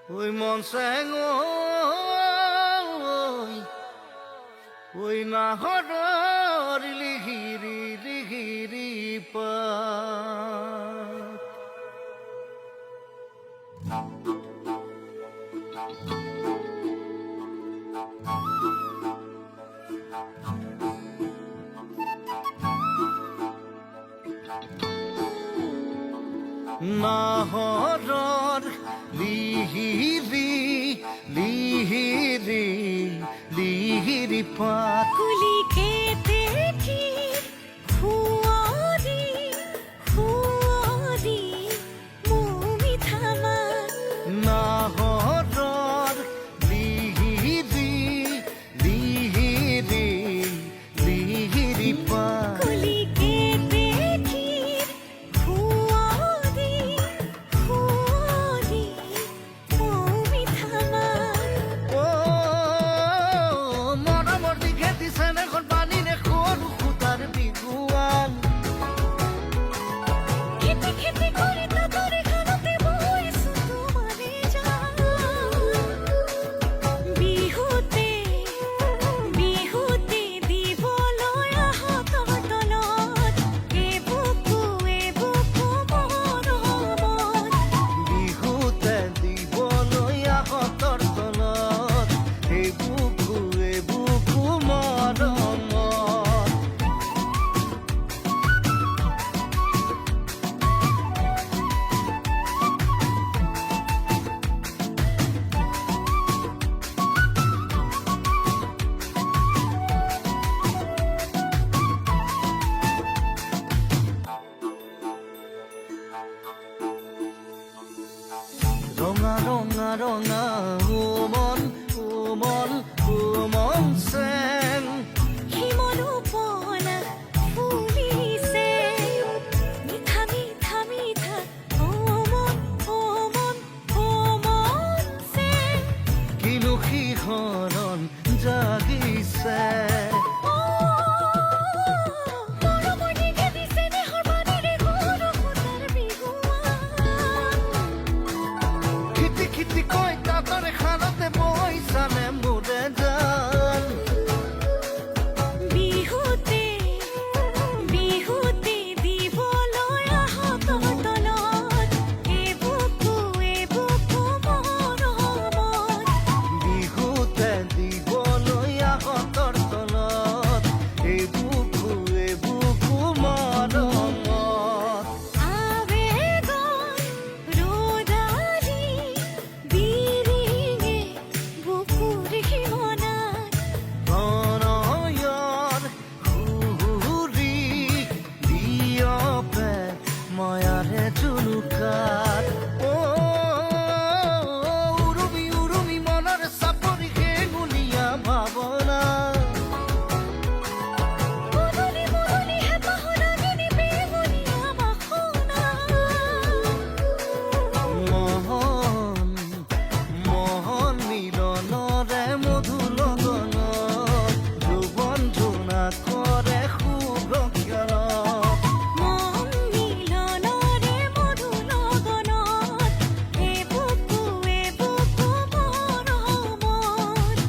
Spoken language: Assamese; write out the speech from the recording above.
ওই মন স্যাং ওই নাহর লিহিরি লিহিরি পাত নাহরর লিহিরি লিহিরি লিহিরি পাত কুলি খেতে ঠিক খুয়ারি খুয়ারি মুমি থামা নাহরর লিহিরি লিহিরি লিহিরি পাত কুলি খেতে ঠিক খুয়ারি খুয়ারি মুমি থামা ও মরামর দিকে দিছেন এখন পানি রে খোর খুদার বিগুয়ান খেতে খেতে করে তা ধরে খানাতে বইছো তোমারে জান বিহুতে বিহুতে দিব লয়া হাতর তলত এ বুকু মরমত বিহুতে দিব লয়া হতর তলত এ বুকু মৰমত ৰঙা ৰঙা ৰঙা উমন উমন উমন চেং হিমৰূপনা ফুলিছে মিঠা মিঠা মিঠা ওমন ওমন ওমন সে কিনো শিহৰণ জাগিছে মৰমৰ দিকে দিছে দেহৰ পানীৰে সৰু সুতাৰ বিহুৱান খিটি খিটি কৈ তাতৰে খানতে বৈছানে মোৰে জান বিহুতে বিহুতে দিব লয়া হাতৰ তলত এ বুকু মৰমত বিহুতে দিবলৈ হতৰ তলত এই বুকু মৰমত আবেগন ৰোদাৰি বিৰিঙে বুকুৰ হিমনাত প্ৰণয়ৰ সুৰি বিয়পে ময়াৰে জুনুকাত উৰুমি উৰুমি মনৰ চাপৰি হেঙুলীয়া ভাৱনা মননি মননি হেঁপাহৰ আগেনি বেঙুনীয়া বাসনা মোহন মোহন মিলনৰে মধু লগনত যৌৱন জোনা কৰে সুৰক্ষণ মন মিলনৰে মধু লগনত এ বুকু মৰমত